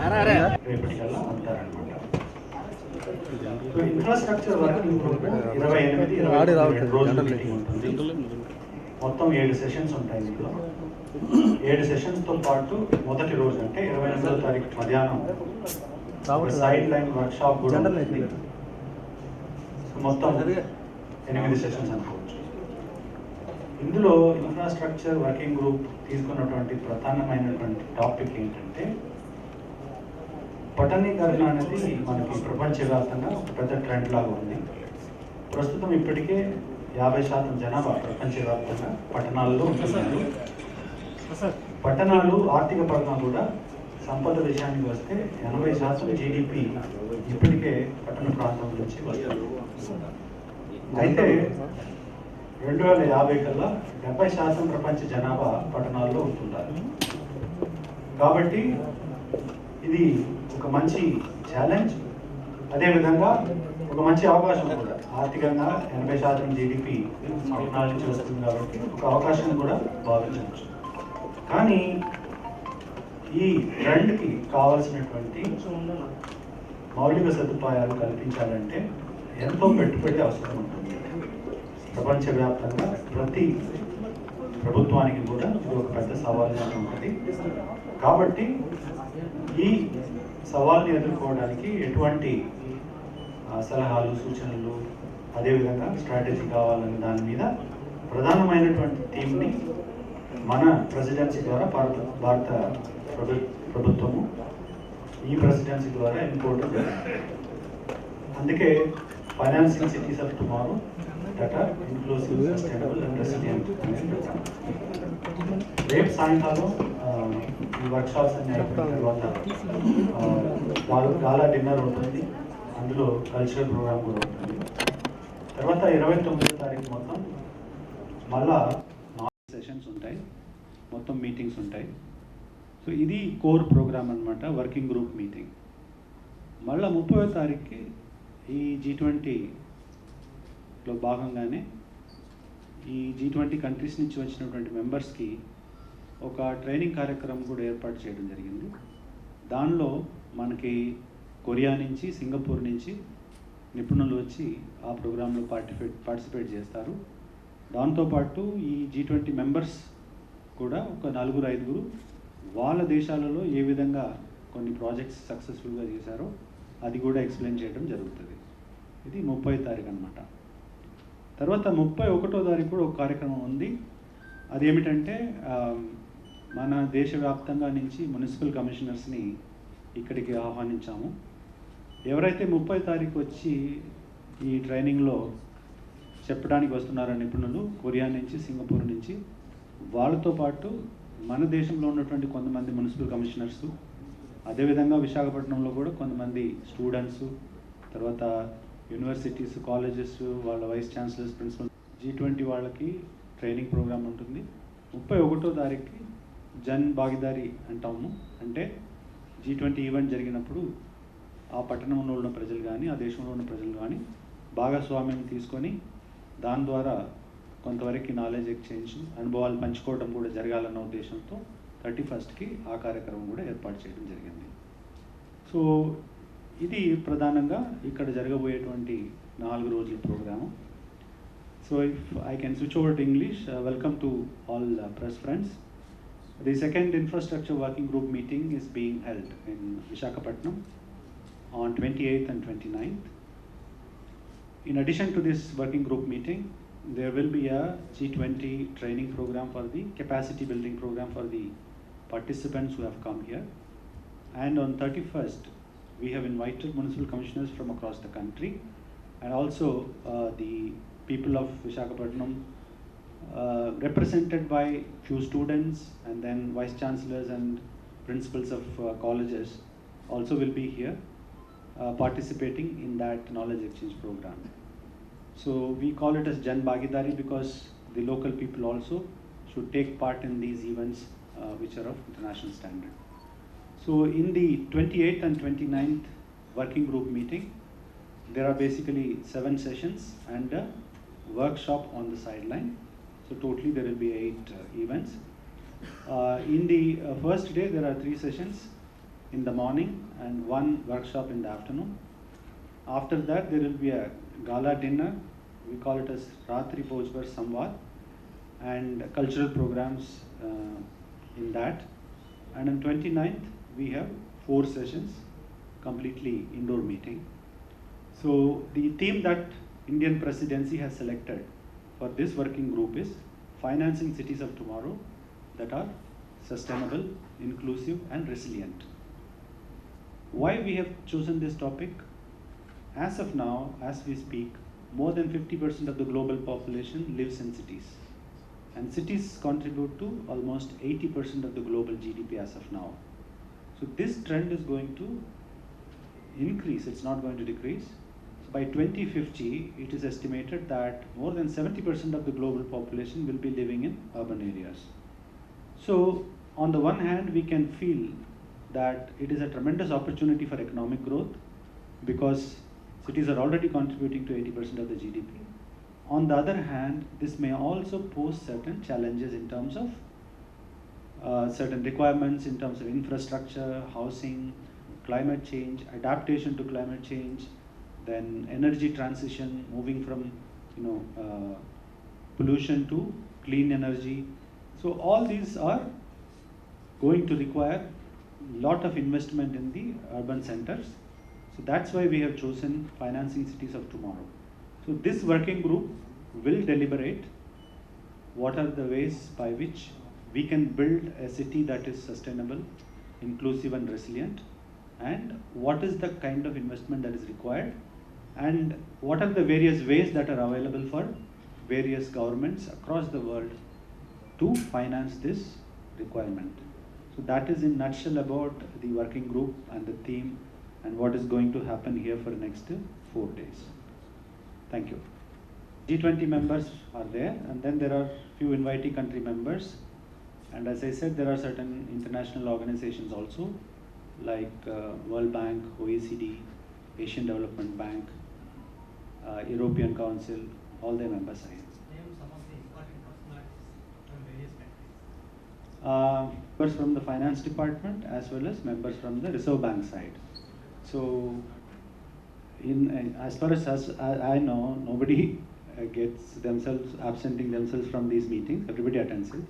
రేపటికల్లా ఉంటారనమాట. So infrastructure working group 28 రోజులు మీటింగ్ ఉంటుంది. మొత్తం 7 సెషన్స్ ఉంటాయి. ఇందులో 7 సెషన్స్తో పాటు మొదటి రోజు అంటే 28వ తారీఖు మధ్యాహ్నం సైడ్ లైన్ వర్క్షాప్ కూడా ఉంటుంది. మొత్తం 8 సెషన్స్ అనుకోవచ్చు. ఇందులో ఇన్ఫ్రాస్ట్రక్చర్ వర్కింగ్ గ్రూప్ తీసుకున్నటువంటి ప్రధానమైనటువంటి టాపిక్ ఏంటంటే, పట్టణీకరణ అనేది మనకి ప్రపంచవ్యాప్తంగా ఒక పెద్ద ట్రెండ్ లాగా ఉంది. ప్రస్తుతం ఇప్పటికే 50% జనాభా ప్రపంచవ్యాప్తంగా పట్టణాల్లో ఉంటున్నారు. పట్టణాలు ఆర్థిక పరంగా కూడా సంపద విషయానికి వస్తే 80% జీడిపి ఇప్పటికే పట్టణ ప్రాంతం నుంచి వస్తారు. అయితే 2050 కల్లా 70% ప్రపంచ జనాభా పట్టణాల్లో ఉంటున్నారు. కాబట్టి ఇది ఒక మంచి ఛాలెంజ్, అదేవిధంగా ఒక మంచి అవకాశం కూడా. ఆర్థికంగా 80% జీడిపి పట్టణాల నుంచి వస్తుంది కాబట్టి ఒక అవకాశం కూడా భావించవచ్చు. కానీ ఈ ట్రెండ్కి కావాల్సినటువంటి మౌలిక సదుపాయాలు కల్పించాలంటే ఎంతో పెట్టుబడి అవసరం ఉంటుంది. ప్రపంచవ్యాప్తంగా ప్రతి ప్రభుత్వానికి కూడా ఇది ఒక పెద్ద సవాలుగా ఉంటుంది. కాబట్టి ఈ సవాల్ని ఎదుర్కోవడానికి ఎటువంటి సలహాలు, సూచనలు, అదేవిధంగా స్ట్రాటజీ కావాలనే దాని మీద ప్రధానమైనటువంటి థీమ్ని మన ప్రెసిడెన్సీ ద్వారా భారత ప్రభుత్వము ఈ ప్రెసిడెన్సీ ద్వారా ఎన్నుకోవడం జరిగింది. అందుకే financing cities of tomorrow that are inclusive, sustainable and resilient అనేది పెట్టాం. రేపు సాయంకాలం ఈ వర్క్షాప్స్ అన్ని అయిపోయిన తర్వాత గాలా డిన్నర్ ఉంటుంది. అందులో కల్చరల్ ప్రోగ్రామ్ కూడా ఉంటుంది. తర్వాత 29వ తారీఖు మొత్తం మళ్ళా 4 సెషన్స్ ఉంటాయి, మొత్తం మీటింగ్స్ ఉంటాయి. సో ఇది కోర్ ప్రోగ్రామ్ అనమాట, వర్కింగ్ గ్రూప్ మీటింగ్. మళ్ళీ 30వ తారీఖుకి ఈ G20లో భాగంగానే ఈ G20 కంట్రీస్ నుంచి వచ్చినటువంటి మెంబర్స్కి ఒక ట్రైనింగ్ కార్యక్రమం కూడా ఏర్పాటు చేయడం జరిగింది. దానిలో మనకి కొరియా నుంచి, సింగపూర్ నుంచి నిపుణులు వచ్చి ఆ ప్రోగ్రాంలో పార్టిసిపేట్ చేస్తారు. దాంతోపాటు ఈ G20 మెంబర్స్ కూడా ఒక 4-5 వాళ్ళ దేశాలలో ఏ విధంగా కొన్ని ప్రాజెక్ట్స్ సక్సెస్ఫుల్గా చేశారో అది కూడా ఎక్స్ప్లెయిన్ చేయడం జరుగుతుంది. ఇది 30వ తారీఖు అనమాట. తర్వాత 31వ తారీఖు కూడా ఒక కార్యక్రమం ఉంది. అదేమిటంటే మన దేశవ్యాప్తంగా నుంచి మున్సిపల్ కమిషనర్స్ని ఇక్కడికి ఆహ్వానించాము. ఎవరైతే 30వ తారీఖు వచ్చి ఈ ట్రైనింగ్లో చెప్పడానికి వస్తున్నారో నిపుణులు కొరియా నుంచి, సింగపూర్ నుంచి, వాళ్ళతో పాటు మన దేశంలో ఉన్నటువంటి కొంతమంది మున్సిపల్ కమిషనర్సు, అదేవిధంగా విశాఖపట్నంలో కూడా కొంతమంది స్టూడెంట్స్, తర్వాత యూనివర్సిటీస్, కాలేజెస్, వాళ్ళ వైస్ ఛాన్సలర్స్, ప్రిన్సిపల్, G20 వాళ్ళకి ట్రైనింగ్ ప్రోగ్రామ్ ఉంటుంది. 31వ తారీఖుకి జన్ భాగీదారీ అంటాము. అంటే G20 ఈవెంట్ జరిగినప్పుడు ఆ పట్టణంలో ఉన్న ప్రజలు కానీ, ఆ దేశంలో ఉన్న ప్రజలు కానీ భాగస్వామ్యం తీసుకొని దాని ద్వారా కొంతవరకు నాలెడ్జ్ ఎక్స్చేంజ్, అనుభవాలు పంచుకోవడం కూడా జరగాలన్న ఉద్దేశంతో 31కి ఆ కార్యక్రమం కూడా ఏర్పాటు చేయడం జరిగింది. సో ఇది ప్రధానంగా ఇక్కడ జరగబోయేటువంటి 4 రోజుల program. So if I can switch over to English, welcome to all press friends. The second infrastructure working group meeting is being held in Visakhapatnam on 28th and 29th. In addition to this working group meeting, there will be a G20 training program for the capacity building program for the participants who have come here. And on 31st, we have invited municipal commissioners from across the country, and also the people of Visakhapatnam, represented by few students and then vice chancellors and principals of colleges also will be here participating in that knowledge exchange program. So we call it as Jan Bhagidari because the local people also should take part in these events which are of international standard. So in the 28th and 29th working group meeting, there are basically 7 sessions and a workshop on the sideline. So totally there will be 8 events. In the first day there are 3 sessions. in the morning and one workshop in the afternoon. After that, there will be a gala dinner. We call it as Ratri Bhojbar Samvad, and cultural programs in that. And on 29th, we have 4 sessions, completely indoor meeting. So the theme that Indian Presidency has selected for this working group is financing cities of tomorrow that are sustainable, inclusive, and resilient. Why we have chosen this topic? As of now, as we speak, more than 50% of the global population lives in cities. And cities contribute to almost 80% of the global GDP as of now. So this trend is going to increase, it's not going to decrease. So by 2050, it is estimated that more than 70% of the global population will be living in urban areas. So on the one hand, we can feel that it is a tremendous opportunity for economic growth because cities are already contributing to 80% of the GDP. On the other hand, this may also pose certain challenges in terms of certain requirements in terms of infrastructure, housing, climate change, adaptation to climate change, then energy transition, moving from pollution to clean energy. So all these are going to require a lot of investment in the urban centers. So that's why we have chosen financing cities of tomorrow. So this working group will deliberate what are the ways by which we can build a city that is sustainable, inclusive, and resilient, and what is the kind of investment that is required, and what are the various ways that are available for various governments across the world to finance this requirement. So that is in nutshell about the working group and the theme and what is going to happen here for the next 4 days. Thank you. G20 members are there, and then there are few invitee country members. And as I said, there are certain international organizations also, like World Bank, OECD, Asian Development Bank, European Council, all their members are here. Name some of the important personalities from various countries. Members from the finance department as well as members from the Reserve Bank side. So, as far as I know, nobody gets themselves absenting themselves from these meetings. Everybody attends it.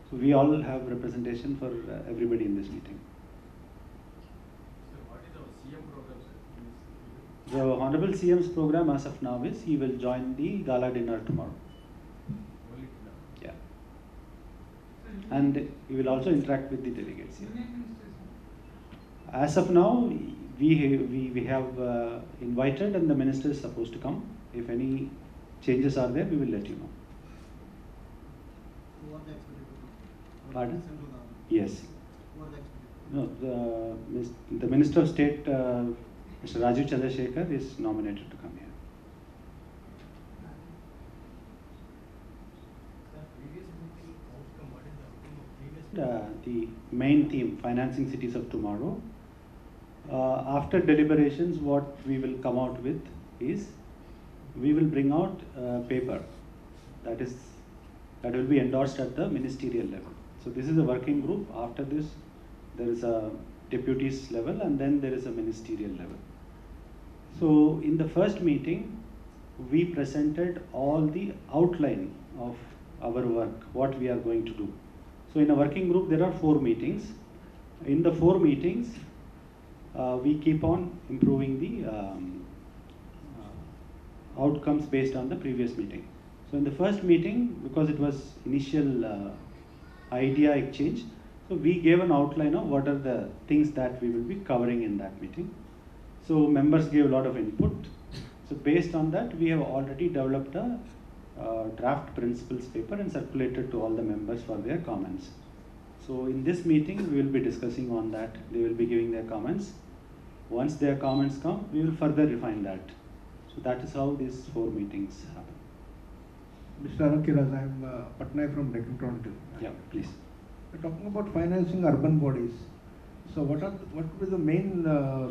So we all have representation for everybody in this meeting. So what is our CM program, sir? The Honorable CM's program as of now is he will join the gala dinner tomorrow. Only now. Yeah. And he will also interact with the delegates here. As of now, we have invited and the minister is supposed to come. If any changes are there, we will let you know. Who are the expected? Pardon? Central government. Yes. Who are the expected? No, the Minister of State, Mr. Rajiv Chandrasekhar, is nominated to come here. The previous meeting outcome, what is the outcome of previous The main theme, financing cities of tomorrow. After deliberations, what we will come out with is we will bring out a paper that will be endorsed at the ministerial level. So this is a working group. After this, there is a deputies level and then there is a ministerial level. So in the first meeting, we presented all the outline of our work, what we are going to do. So in a working group, there are 4 meetings. In the 4 meetings, we keep on improving the outcomes based on the previous meeting. So in the first meeting, because it was initial idea exchange, so we gave an outline of what are the things that we will be covering in that meeting. So members gave a lot of input. So based on that, we have already developed a draft principles paper and circulated to all the members for their comments. So in this meeting, we will be discussing on that. They will be giving their comments. Once their comments come, we will further refine that. So that is how these 4 meetings happen. Mr. Anakiraz, I am Patnai from Deccan Chronicle. Yeah, please. We're talking about financing urban bodies. So what would be the main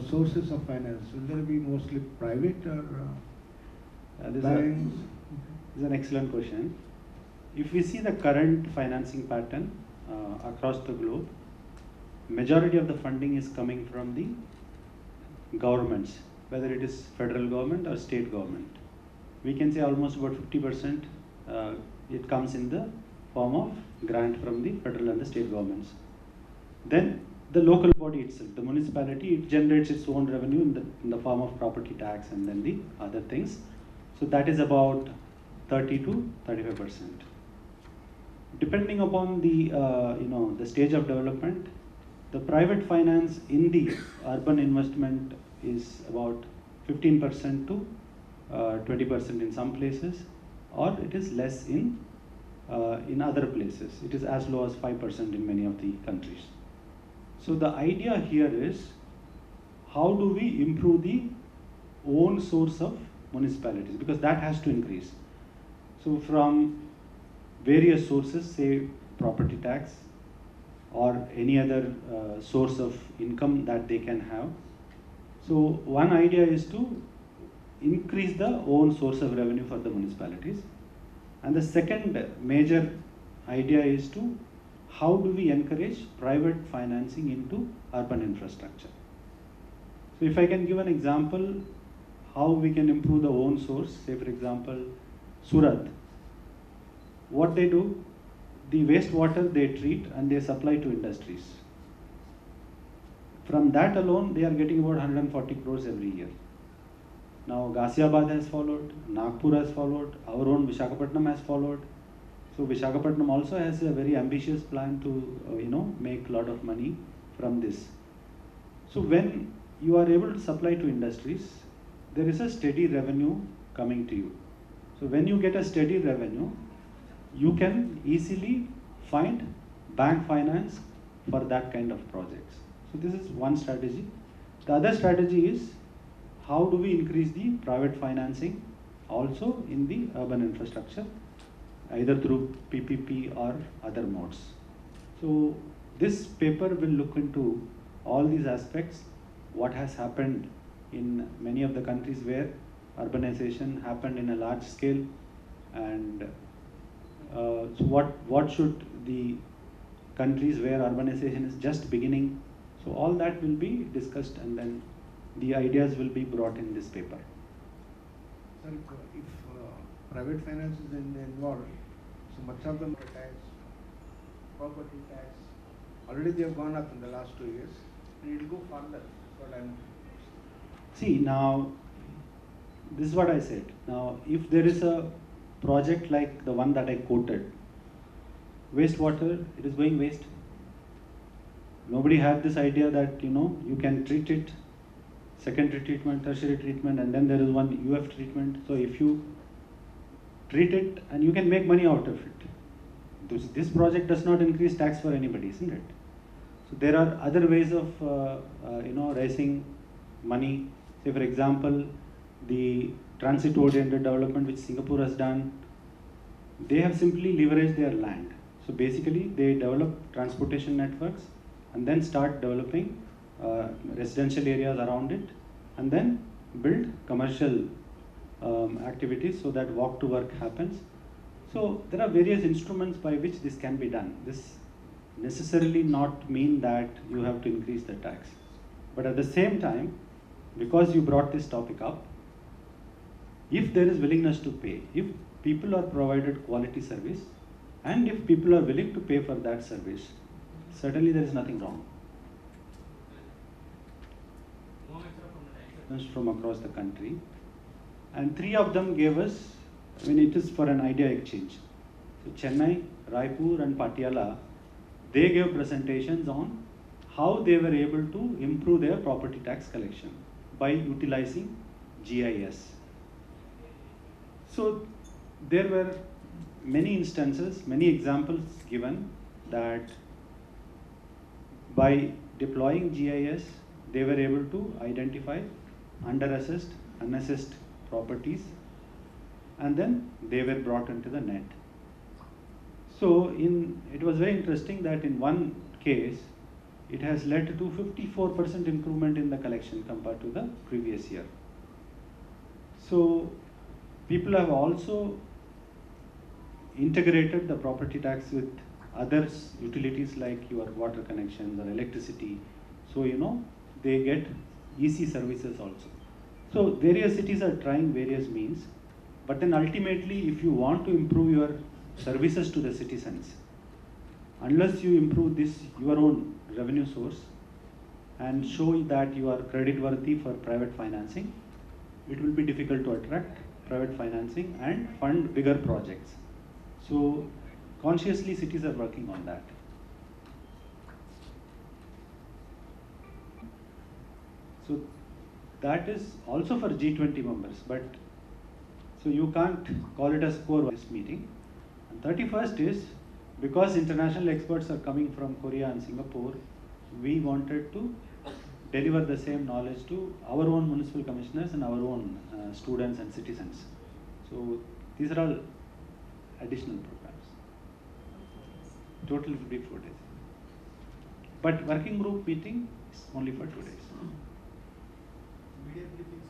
sources of finance? Will there be mostly private or This banks? is an excellent question. If we see the current financing pattern across the globe, majority of the funding is coming from the governments, whether it is federal government or state government. We can say almost about 50% it comes in the form of grant from the federal and the state governments. Then the local body itself, the municipality, it generates its own revenue in the form of property tax and then the other things. So that is about 30 to 35%. Depending upon the the stage of development, the private finance in the urban investment is about 15% to 20% in some places, or it is less in other places. It is as low as 5% in many of the countries. So the idea here is, how do we improve the own source of municipalities, because that has to increase. So from various sources, say property tax or any other source of income that they can have. So one idea is to increase the own source of revenue for the municipalities. And the second major idea is to, how do we encourage private financing into urban infrastructure? So if I can give an example, how we can improve the own source, say for example, Surat. What they do, the wastewater they treat and they supply to industries. From that alone, they are getting about 140 crores every year. Now Ghaziabad has followed, Nagpur has followed, our own Visakhapatnam has followed. So Visakhapatnam also has a very ambitious plan to make a lot of money from this. So when you are able to supply to industries, there is a steady revenue coming to you. So when you get a steady revenue, you can easily find bank finance for that kind of projects. So this is one strategy. The other strategy is, how do we increase the private financing also in the urban infrastructure, either through PPP or other modes. So this paper will look into all these aspects, what has happened in many of the countries where urbanization happened in a large scale, and so what should the countries where urbanization is just beginning. So all that will be discussed, and then the ideas will be brought in this paper. Sir, if private finance is involved, so much of them are tax, property tax, already they have gone up in the last 2 years, and it will go further. That's what I'm. See, now, this is what I said. Now, if there is a project like the one that I quoted, wastewater, it is going waste. Nobody had this idea that, you can treat it, secondary treatment, tertiary treatment, and then there is one UF treatment. So if you treat it, and you can make money out of it. This project does not increase tax for anybody, isn't it? So there are other ways of, raising money. Say for example, the transit-oriented development which Singapore has done, they have simply leveraged their land. So basically, they develop transportation networks and then start developing residential areas around it, and then build commercial activities so that walk to work happens. So there are various instruments by which this can be done. This necessarily not mean that you have to increase the tax. But at the same time, because you brought this topic up, if there is willingness to pay, if people are provided quality service, and if people are willing to pay for that service, certainly there is nothing wrong. From across the country, and 3 of them gave us, it is for an idea exchange. So Chennai, Raipur and Patiala, they gave presentations on how they were able to improve their property tax collection by utilizing GIS. So there were many instances, many examples given that by deploying GIS, they were able to identify under-assessed, unassessed properties, and then they were brought into the net. So it was very interesting that in one case, it has led to 54% improvement in the collection compared to the previous year. So people have also integrated the property tax with others utilities like your water connections or electricity. So they get EC services also. So various cities are trying various means, but then ultimately if you want to improve your services to the citizens, unless you improve this your own revenue source and show that you are credit worthy for private financing, it will be difficult to attract private financing and fund bigger projects. So consciously cities are working on that. So that is also for G20 members, but so you can't call it as core of this meeting. And 31st is because international experts are coming from Korea and Singapore, we wanted to deliver the same knowledge to our own municipal commissioners and our own students and citizens. So these are all additional programs. Total will be 4 days. But working group meeting is only for 2 days. Media briefings.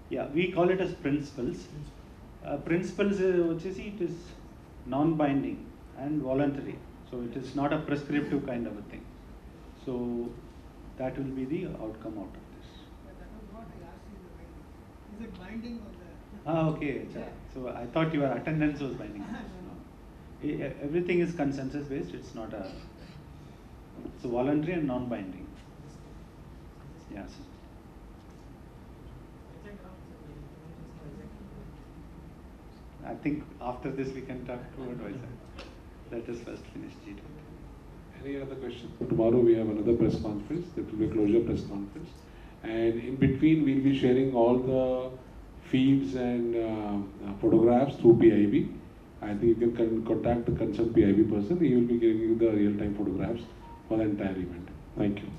Yeah, we call it as principles. Principles, it is non-binding and voluntary. So it is not a prescriptive kind of a thing. So that will be the outcome out of this. That was what I asked you. Is it binding on the? Okay. So I thought your attendance was binding. No. Everything is consensus based. It's not a. It's voluntary and non-binding. Yes. I think after this we can talk to advisor. Let us first finish G20. Any other questions? Tomorrow we have another press conference. That will be a closure press conference. And in between we'll be sharing all the feeds and photographs through PIB. I think you can contact the concerned PIB person. He will be giving you the real-time photographs for the entire event. Thank you.